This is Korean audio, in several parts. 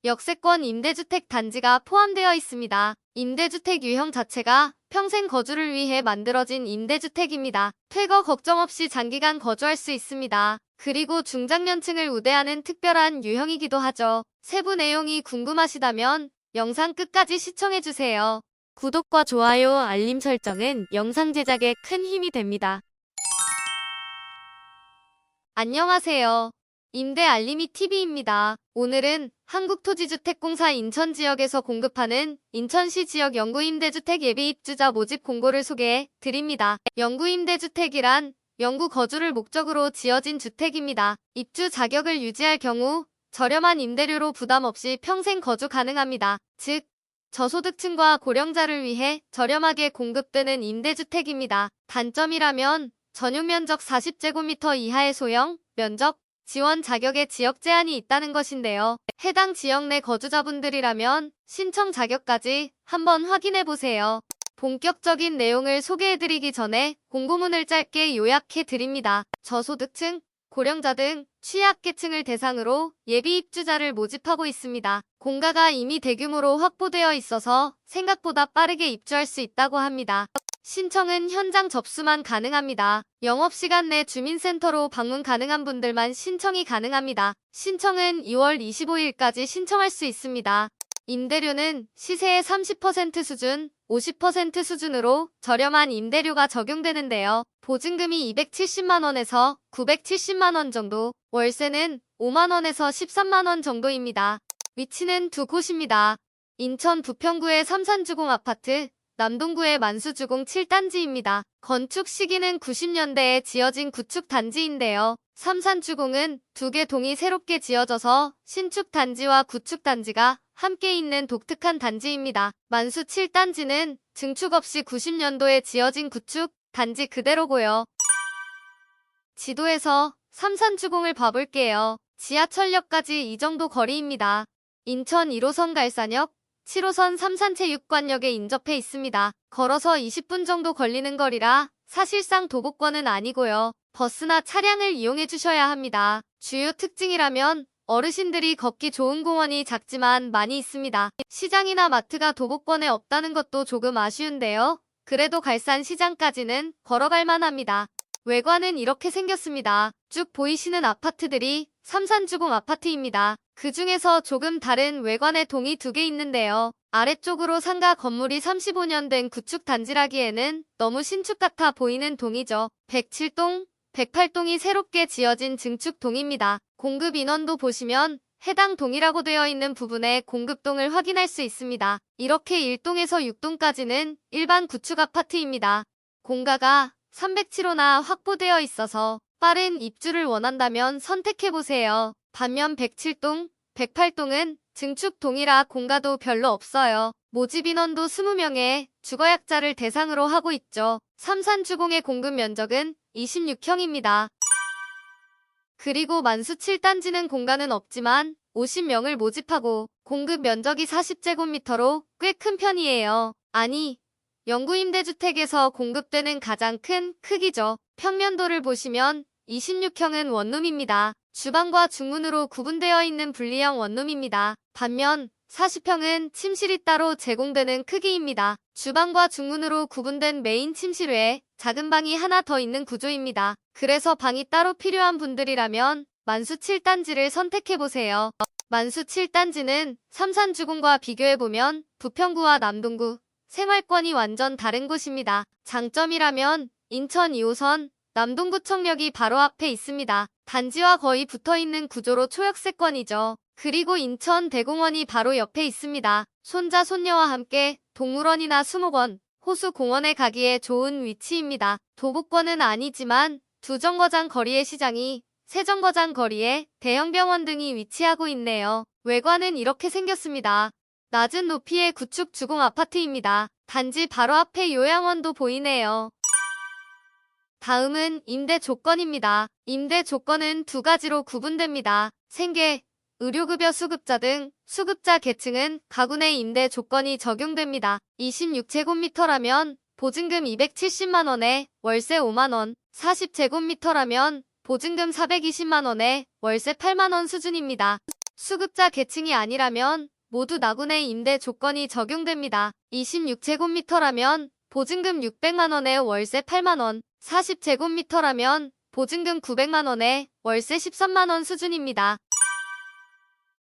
역세권 임대주택 단지가 포함되어 있습니다. 임대주택 유형 자체가 평생 거주를 위해 만들어진 임대주택입니다. 퇴거 걱정 없이 장기간 거주할 수 있습니다. 그리고 중장년층을 우대하는 특별한 유형이기도 하죠. 세부 내용이 궁금하시다면 영상 끝까지 시청해주세요. 구독과 좋아요, 알림 설정은 영상 제작에 큰 힘이 됩니다. 안녕하세요. 임대알림이TV입니다. 오늘은 한국토지주택공사 인천지역에서 공급하는 인천시 지역 영구임대주택 예비입주자 모집 공고를 소개해 드립니다. 영구임대주택이란 영구 거주를 목적으로 지어진 주택입니다. 입주 자격을 유지할 경우 저렴한 임대료로 부담 없이 평생 거주 가능합니다. 즉, 저소득층과 고령자를 위해 저렴하게 공급되는 임대주택입니다. 단점이라면 전용 면적 40제곱미터 이하의 소형, 면적, 지원 자격에 지역 제한이 있다는 것인데요. 해당 지역 내 거주자분들이라면 신청 자격까지 한번 확인해보세요. 본격적인 내용을 소개해드리기 전에 공고문을 짧게 요약해드립니다. 저소득층, 고령자 등 취약계층을 대상으로 예비입주자를 모집하고 있습니다. 공가가 이미 대규모로 확보되어 있어서 생각보다 빠르게 입주할 수 있다고 합니다. 신청은 현장 접수만 가능합니다. 영업시간 내 주민센터로 방문 가능한 분들만 신청이 가능합니다. 신청은 2월 25일까지 신청할 수 있습니다. 임대료는 시세의 30% 수준, 50% 수준으로 저렴한 임대료가 적용되는데요. 보증금이 270만원에서 970만원 정도, 월세는 5만원에서 13만원 정도입니다. 위치는 두 곳입니다. 인천 부평구의 삼산주공 아파트, 남동구의 만수주공 7단지입니다. 건축 시기는 90년대에 지어진 구축 단지인데요. 삼산주공은 두 개 동이 새롭게 지어져서 신축 단지와 구축 단지가 함께 있는 독특한 단지입니다. 만수 7단지는 증축 없이 90년도에 지어진 구축 단지 그대로고요. 지도에서 삼산주공을 봐볼게요. 지하철역까지 이 정도 거리입니다. 인천 1호선 갈산역, 7호선 삼산체육관역에 인접해 있습니다. 걸어서 20분 정도 걸리는 거리라 사실상 도보권은 아니고요. 버스나 차량을 이용해 주셔야 합니다. 주요 특징이라면 어르신들이 걷기 좋은 공원이 작지만 많이 있습니다. 시장이나 마트가 도보권에 없다는 것도 조금 아쉬운데요. 그래도 갈산 시장까지는 걸어갈 만합니다. 외관은 이렇게 생겼습니다. 쭉 보이시는 아파트들이 삼산주공 아파트입니다. 그 중에서 조금 다른 외관의 동이 두 개 있는데요. 아래쪽으로 상가 건물이 35년 된 구축 단지라기에는 너무 신축 같아 보이는 동이죠. 107동, 108동이 새롭게 지어진 증축 동입니다. 공급 인원도 보시면 해당 동이라고 되어 있는 부분에 공급동을 확인할 수 있습니다. 이렇게 1동에서 6동까지는 일반 구축 아파트입니다. 공가가 307호나 확보되어 있어서 빠른 입주를 원한다면 선택해보세요. 반면 107동, 108동은 증축동이라 공가도 별로 없어요. 모집 인원도 20명에 주거약자를 대상으로 하고 있죠. 삼산주공의 공급 면적은 26형입니다. 그리고 만수 7단지는 공가는 없지만 50명을 모집하고 공급 면적이 40제곱미터로 꽤 큰 편이에요. 아니, 영구임대주택에서 공급되는 가장 큰 크기죠. 평면도를 보시면 26형은 원룸입니다. 주방과 중문으로 구분되어 있는 분리형 원룸입니다. 반면 40형은 침실이 따로 제공되는 크기입니다. 주방과 중문으로 구분된 메인 침실 외에 작은 방이 하나 더 있는 구조입니다. 그래서 방이 따로 필요한 분들이라면 만수 7단지를 선택해보세요. 만수 7단지는 삼산주공과 비교해보면 부평구와 남동구, 생활권이 완전 다른 곳입니다. 장점이라면 인천 2호선, 남동구청역이 바로 앞에 있습니다. 단지와 거의 붙어있는 구조로 초역세권이죠. 그리고 인천 대공원이 바로 옆에 있습니다. 손자, 손녀와 함께 동물원이나 수목원, 호수공원에 가기에 좋은 위치입니다. 도보권은 아니지만 두 정거장 거리의 시장이 세 정거장 거리에 대형 병원 등이 위치하고 있네요. 외관은 이렇게 생겼습니다. 낮은 높이의 구축 주공 아파트입니다. 단지 바로 앞에 요양원도 보이네요. 다음은 임대 조건입니다. 임대 조건은 두 가지로 구분됩니다. 생계, 의료급여 수급자 등 수급자 계층은 가구 내 임대 조건이 적용됩니다. 26제곱미터라면 보증금 270만원에 월세 5만원, 40제곱미터라면 보증금 420만원에 월세 8만원 수준입니다. 수급자 계층이 아니라면 모두 나군의 임대 조건이 적용됩니다. 26제곱미터라면 보증금 600만원에 월세 8만원, 40제곱미터라면 보증금 900만원에 월세 13만원 수준입니다.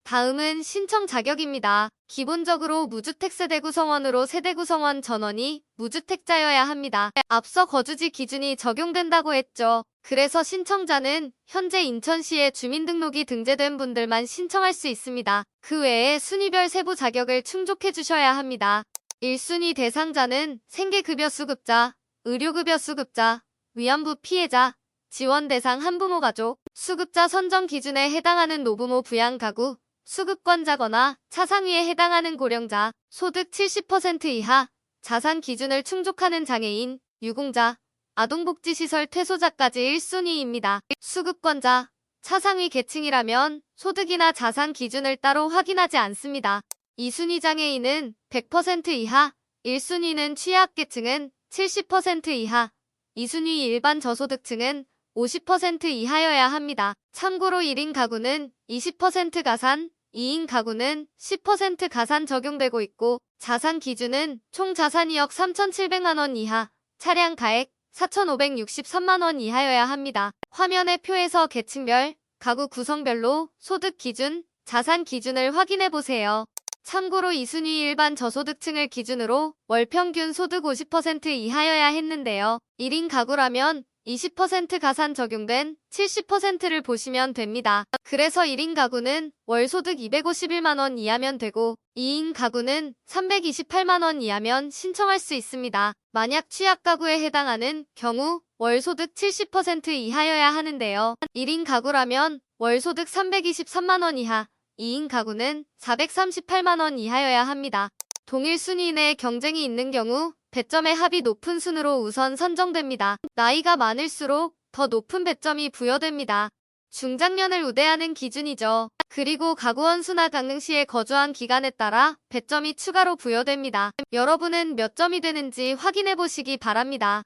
다음은 신청 자격입니다. 기본적으로 무주택 세대 구성원으로 세대 구성원 전원이 무주택자여야 합니다. 앞서 거주지 기준이 적용된다고 했죠. 그래서 신청자는 현재 인천시에 주민등록이 등재된 분들만 신청할 수 있습니다. 그 외에 순위별 세부 자격을 충족해 주셔야 합니다. 1순위 대상자는 생계급여 수급자, 의료급여 수급자, 위안부 피해자, 지원 대상 한부모 가족, 수급자 선정 기준에 해당하는 노부모 부양 가구, 수급권자거나 차상위에 해당하는 고령자, 소득 70% 이하, 자산 기준을 충족하는 장애인, 유공자, 아동복지시설 퇴소자까지 1순위입니다. 수급권자, 차상위 계층이라면 소득이나 자산 기준을 따로 확인하지 않습니다. 2순위 장애인은 100% 이하, 1순위는 취약계층은 70% 이하, 2순위 일반 저소득층은 50% 이하여야 합니다. 참고로 1인 가구는 20% 가산, 2인 가구는 10% 가산 적용되고 있고 자산 기준은 총 자산 2억 3,700만원 이하, 차량 가액 4,563만원 이하여야 합니다. 화면의 표에서 계층별, 가구 구성별로 소득 기준, 자산 기준을 확인해보세요. 참고로 2순위 일반 저소득층을 기준으로 월 평균 소득 50% 이하여야 했는데요. 1인 가구라면 20% 가산 적용된 70%를 보시면 됩니다. 그래서 1인 가구는 월 소득 251만원 이하면 되고 2인 가구는 328만원 이하면 신청할 수 있습니다. 만약 취약 가구에 해당하는 경우 월 소득 70% 이하여야 하는데요. 1인 가구라면 월 소득 323만원 이하, 2인 가구는 438만원 이하여야 합니다. 동일 순위 내 경쟁이 있는 경우 배점의 합이 높은 순으로 우선 선정됩니다. 나이가 많을수록 더 높은 배점이 부여됩니다. 중장년을 우대하는 기준이죠. 그리고 가구원 수나 강릉시에 거주한 기간에 따라 배점이 추가로 부여됩니다. 여러분은 몇 점이 되는지 확인해 보시기 바랍니다.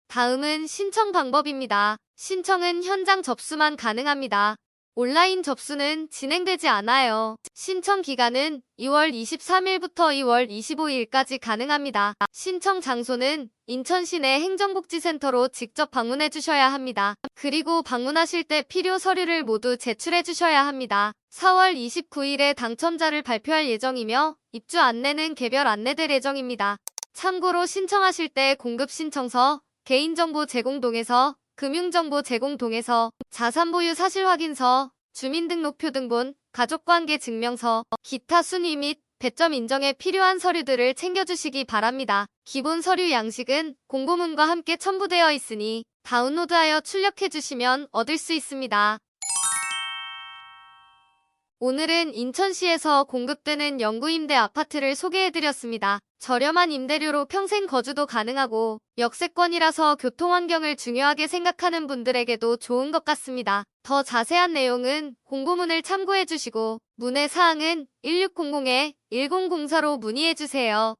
다음은 신청 방법입니다. 신청은 현장 접수만 가능합니다. 온라인 접수는 진행되지 않아요. 신청 기간은 2월 23일부터 2월 25일까지 가능합니다. 신청 장소는 인천시 내 행정복지센터로 직접 방문해 주셔야 합니다. 그리고 방문하실 때 필요 서류를 모두 제출해 주셔야 합니다. 4월 29일에 당첨자를 발표할 예정이며 입주 안내는 개별 안내될 예정입니다. 참고로 신청하실 때 공급신청서, 개인정보 제공동의서, 금융정보 제공동의서, 자산보유 사실확인서, 주민등록표 등본, 가족관계 증명서, 기타 순위 및 배점 인정에 필요한 서류들을 챙겨주시기 바랍니다. 기본 서류 양식은 공고문과 함께 첨부되어 있으니 다운로드하여 출력해주시면 얻을 수 있습니다. 오늘은 인천시에서 공급되는 영구임대 아파트를 소개해드렸습니다. 저렴한 임대료로 평생 거주도 가능하고 역세권이라서 교통환경을 중요하게 생각하는 분들에게도 좋은 것 같습니다. 더 자세한 내용은 공고문을 참고해주시고 문의사항은 1600-1004로 문의해주세요.